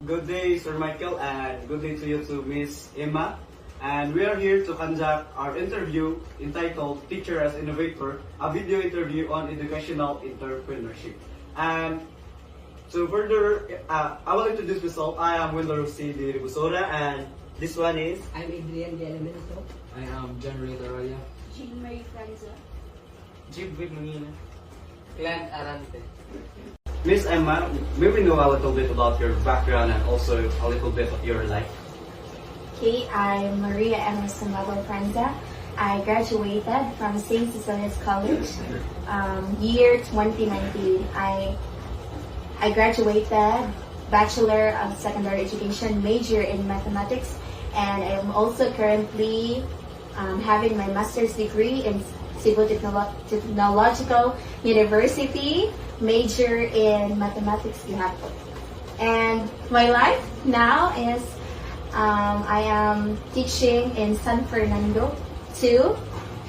Good day, Sir Michael, and good day to you to Miss Emma. And we are here to conduct our interview entitled Teacher as Innovator, a video interview on educational entrepreneurship. And to further, I will introduce myself. I am Wendell Rossi de Busora, and this one is... I'm Adrian De Elemento. I am John Ray Arroyo. Jean Marie Franza. Jibwit Manila. Glenn Arante. Miss Emma, may we know a little bit about your background and also a little bit of your life? Okay, I'm Maria Emerson Mabel Franza. I graduated from St. Cecilia's College, year 2019. I graduated Bachelor of Secondary Education, major in Mathematics, and I am also currently having my master's degree in Cebu Technological University, major in Mathematics Gihapon. And my life now is I am teaching in San Fernando 2,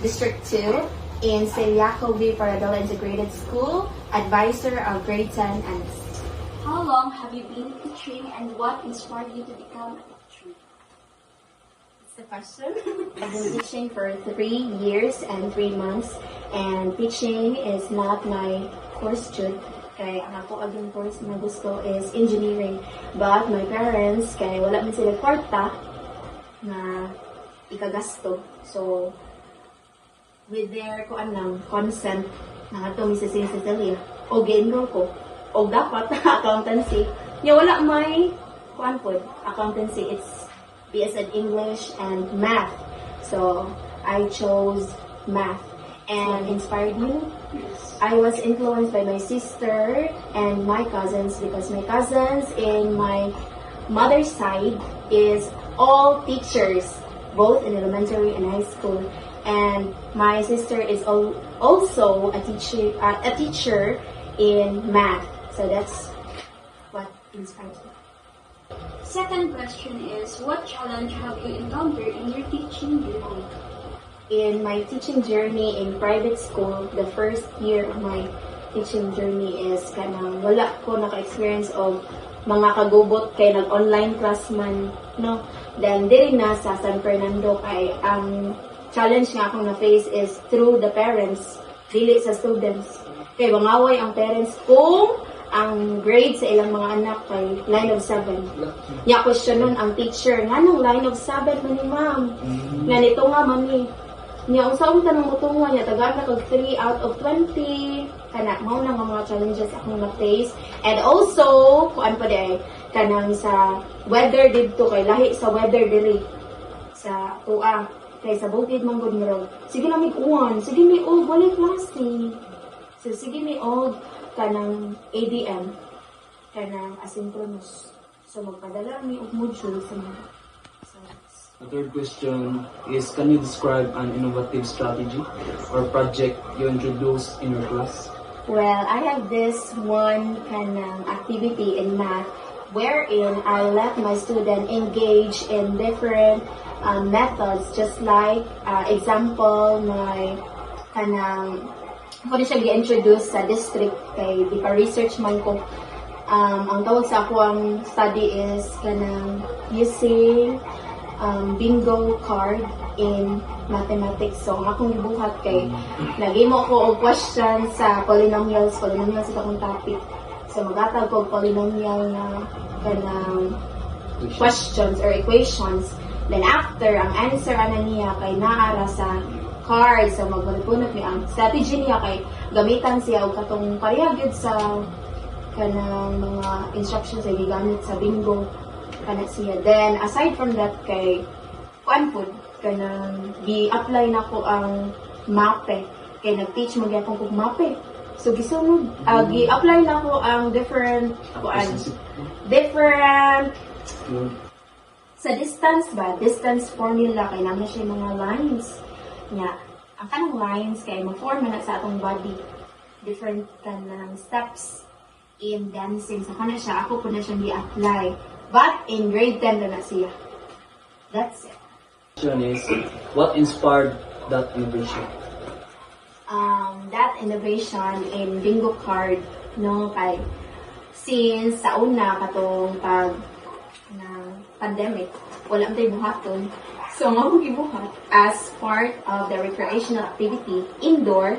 District 2, in Celiaco V. Paradela Integrated School, advisor of grade 10 and How long have you been teaching and what inspired you to become a teacher? the question. I've been teaching for 3 years and 3 months, and teaching is not my course jud. Kaya ang ako aging course na gusto is engineering. But my parents, kaya wala man sila kwarta na ikagasto. So, with their consent, nangato mi sa St. Cecilia, o enroll ko, o dapat accountancy. Wala may accountancy. It's BSN English and Math. So, I chose Math. And inspired you? Yes. I was influenced by my sister and my cousins because my cousins in my mother's side is all teachers, both in elementary and high school. And my sister is also a teacher in Math. So that's what inspired me. Second question is, what challenge have you encountered in your teaching journey? In my teaching journey in private school, the first year of my teaching journey is kanang wala ko naka-experience of mga kagubot kay nag-online class man, no? Then diri na sa San Fernando kay ang challenge nga akong na-face is through the parents, dili sa students. Kay bangaway ang parents kung ang grade sa ilang mga anak kay line of 7. Nya question nun ang teacher, nganong line of 7 man ni ma'am? Nga nito nga mami. Nya unsaon tanong mutungan niya tagaan na kag 3 out of 20 kana mao na mga challenges akong na-face. And also kuan pa day kanang sa weather didto kay lahi sa weather diri sa tuang kay sa bukid man gud murag sige na mig-uwan, sige mi og walay klase. So sige mi og kanang ADM kanang asynchronous. So magpadala mi og module sa mga The third question is, can you describe an innovative strategy or project you introduced in your class? Well, I have this one kind of activity in math wherein I let my student engage in different methods, just like example, my kanang ako na siya gi-introduce sa district kay di pa research man ko. Ang tawag sa ako ang study is kanang using bingo card in mathematics. So, ang akong gibuhat kay nag-imo ko og question sa polynomials sa akong topic. So, magatag ko og polynomial na kanang questions or equations. Then after, ang answer ana niya kay naara sa card. So, magpunot niya ang strategy niya kay gamitan siya og katong pareha gyud sa kanang mga instructions ay gigamit sa bingo kana siya. Then, aside from that, kay kuan po, kanang gi-apply na ko ang MAPE. Kay nag-teach magyapon kog MAPE. So, gisunod, gi-apply na ko ang different sa distance ba? Distance formula, kay naman siya mga lines. Nya, ang kanang lines, kay ma-form na sa atong body. Different kanang steps in dancing. So, kana siya, ako po na siyang gi-apply. But in grade 10 na siya. That's it. Question is, what inspired that innovation? That innovation in bingo card, no, kay since sa una katong pag pandemic, wala tayo buhaton. So, ako gibuhat as part of the recreational activity indoor,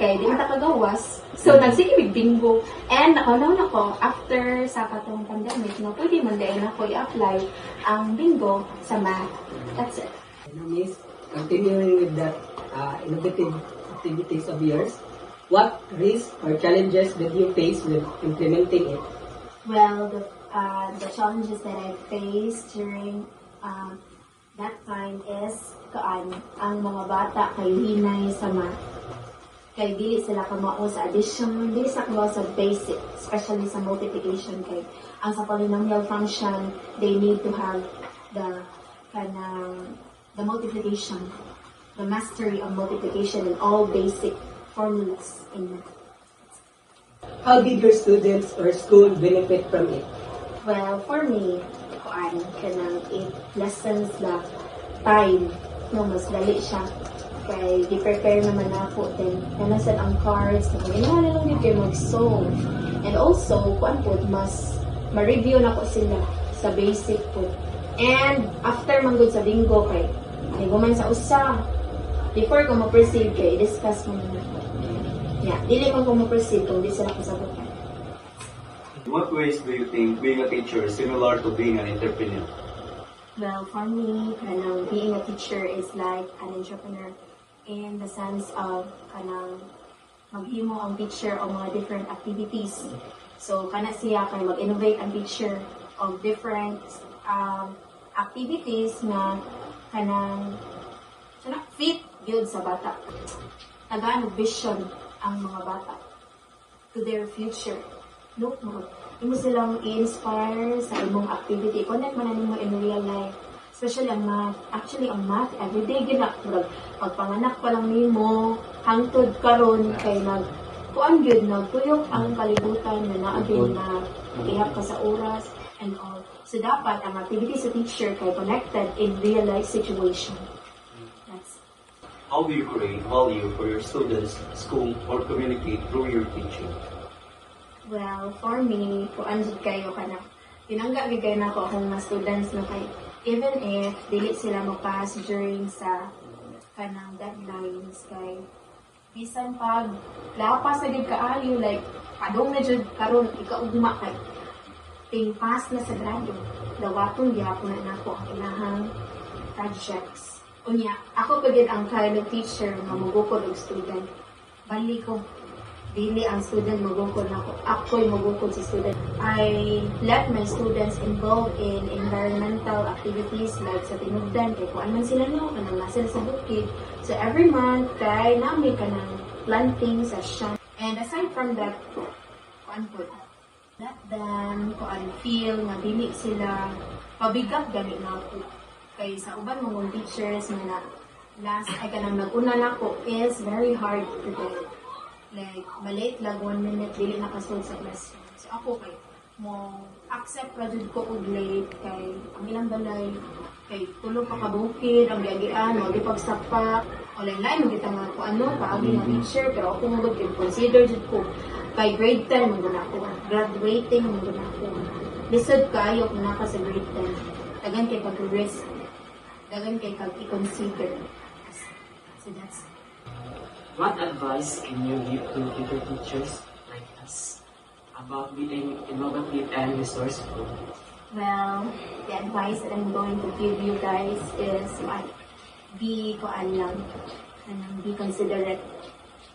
kay di man ta kagawas. So, nagsikibig bingo. And nakalaw na ko, after sa katong pandemic, na pwede man dahil ako i-apply ang bingo sa math. That's it. Miss, continuing with that innovative activities of yours, what risks or challenges did you face with implementing it? Well, the challenges that I faced during that time is ang mga bata kay hinay sa math. Kay dili sila kamao sa addition, dili sila kamao sa basic, especially sa multiplication. Kay ang sa polynomial function, they need to have the multiplication, the mastery of multiplication in all basic formulas in math. How did your students or school benefit from it? Well, for me, kanang 8 lessons na time, no, mas dali siya. Kaya di-prepare naman ako, then nanasan ang cards, ginawa na lang yun kayo mag-solve. And also, kuan po, mas ma-review na ko sila sa basic po. And after manggod sa bingo kay, ay guman sa usa, before ko ma-proceed kay, discuss mo na ako. Yeah, dili ko ma-proceed kung di sila kasagutan. In what ways do you think being a teacher is similar to being an entrepreneur? Well, for me, being a teacher is like an entrepreneur in the sense of maghimo ang teacher o mga different activities. So, kana siya kay mag-innovate ang teacher of different activities na fit build sa bata. Nagaano vision ang mga bata to their future. Look mo, imo silang i-inspire sa imong activity. Connect man nimo in real life. Especially ang math. Actually, ang math, everyday gina. Pagpanganak pa lang nimo, hangtod karon kay kuan gyud nagtuyok ang kalibutan na naagin na ihap ka sa oras and all. So dapat ang activity sa teacher kay connected in real life situation. That's it. How do you create value for your students, school, or communicate through your teaching? Well, for me, kuan jud kayo pinangga gid kayo nako akong mga students na kay even if dili sila mo-pass during sa kanang deadlines kay bisan pag lapas na gid kaayo like padong na jud karon ikaugma kay ping pass na sa grado dawaton gyapon na nako ang ilahang projects. Unya, ako pa gid ang kind of teacher nga mogukod og student. Bali ko dili ang student magukod nako. Ako'y magukod sa student. I let my students involved in environmental activities like sa tinugdan, kay kuan man sila no, kanang nasa sa bukid. So every month, kay namin kanang planting session. And aside from that, kuan po, let them kuan feel nga dili sila pabigat gani na ako. Kay sa uban mong teachers nga na last ay kanang nag-una nako is very hard to do. Like, malate lang 1 minute, dili nakasunod sa classroom. So ako kay, mo accept ra jud ko og late kay ang ilang balay kay tulo pa ka bukid ang giagian mo gipagsapa o lain-lain mo kita nga ko ano paagi nga teacher pero ako mo gud consider jud ko kay grade 10 mo gud ako graduating mo gud ako lisod kayo kung naka sa grade 10 dagan kay pag-risk dagan kay kag i-consider so that's What advice can you give to future teachers like us about being innovative and resourceful? Well, the advice that I'm going to give you guys is be kuan lang, be considerate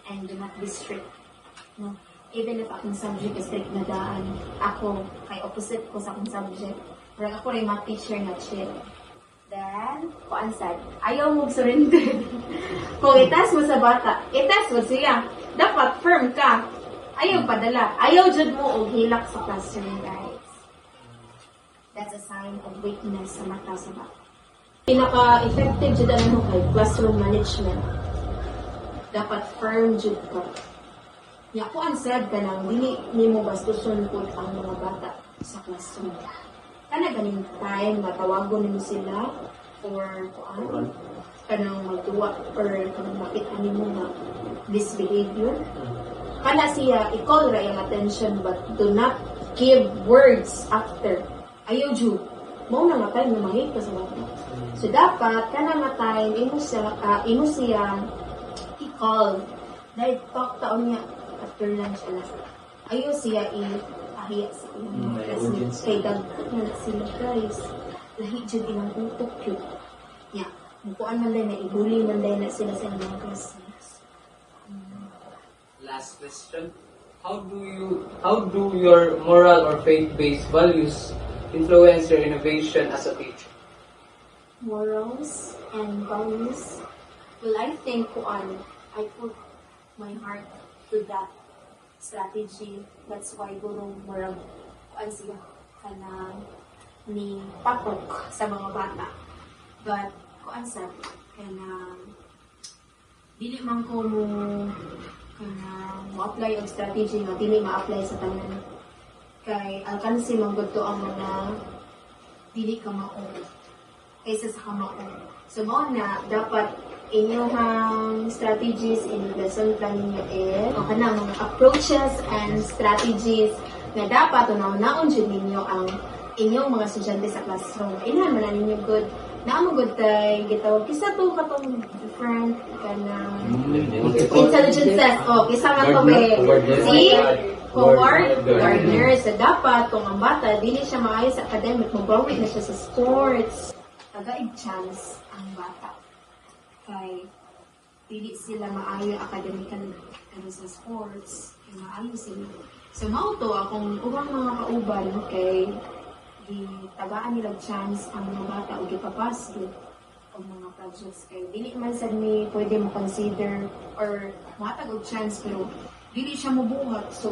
and do not be strict. No? Even if akong subject is strict na daan, ako, kay opposite ko sa akong subject, pero ako rin mga teacher na chill. Then, kuan sad, ayaw mo surrender. Kung itas mo sa bata, itas mo siya. Dapat firm ka. Ayaw padala. Ayaw jud mo og hilak sa classroom, guys. That's a sign of weakness sa mata sa bata. Pinaka-effective jud ano kay classroom management. Dapat firm jud ka. Ya kuan sad kanang dili nimo bastuson pud ang mga bata sa classroom. Kana ganing time nga tawagon nimo sila or kuan kanang magduwa or kanang makita nimo nga misbehavior. Kana siya i-call ra yung attention but do not give words after. Ayaw jud. mo na nga time na mahit ka sa bata. So dapat kana nga time imo siya i-call. Dahil talk taon niya after lunch ala. Ayo siya ahiya sa iyong classmates kay daghan na sila guys. Lahi jud ilang utok yun. Ya, mukuan man din na ibuli man din na sila sa ilang classmates. Last question. How do your moral or faith-based values influence your innovation as a teacher? Morals and values. Well, I think I put my heart to that strategy. That's why guro moral siya kana ni patok sa mga bata. But sa kana dili man ko mo apply ang strategy nga dili ma-apply sa tanan. Kay alkansi man gud to ang mga dili ka mao kaysa sa kamao. So mao na dapat inyong strategies in lesson planning nyo o kana mga approaches and strategies na dapat unaon jud ninyo ang inyong mga estudyante sa classroom. Inahan man ninyo good na mo good kay gitawag kisa to katong different kanang intelligence test. Kisa nga to si Howard Gardner. So dapat kung ang bata dili siya maayo sa academic, mabawi na siya sa sports. Tagaig chance ang bata. Kay dili sila maayo academically sa sports, kay maayo sila. So mao to akong ubang mga kauban kay tagaan nila chance ang mga bata o gipapas gid og mga projects kay dili man sad mi pwede mo consider or matag og chance pero dili siya mobuhat so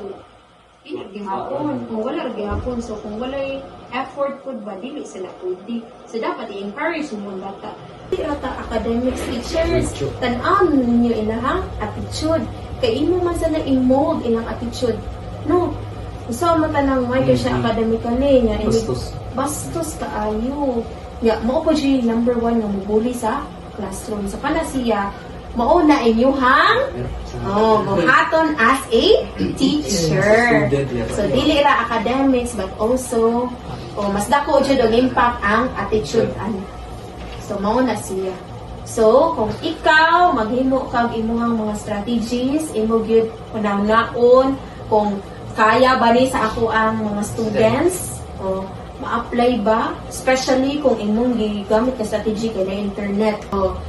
dili gihapon kung wala gihapon so kung walay effort pud ba dili sila pwede so dapat i-encourage mo ang bata ata academics teachers tan-an ninyo inahang attitude kay imo man sa na i-mold ilang attitude no so matanang may siya academically niya bastos kaayo ya mo po siya number 1 nga mubuli sa classroom sa panasiya mao na inyuhang buhaton as a teacher so dili ra academics but also mas dako jud og impact ang attitude so mao na siya. So, kung ikaw maghimo kag imong mga strategies, imo gyud kunahon kung kaya ba ni sa ako ang mga students o ma-apply ba, especially kung imong gigamit ka strategy kay na internet.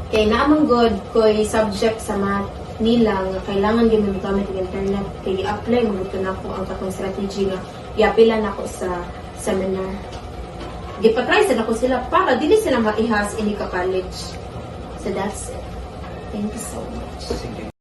Kay naamang good koy subject sa math nila nga kailangan gyud mo gamit ang internet kay i-apply mo gud nako ang katong strategy nga i-apply nako sa seminar. Gipatry sa nako sila para dili sila maihas ini ka college. So that's it. Thank you so much.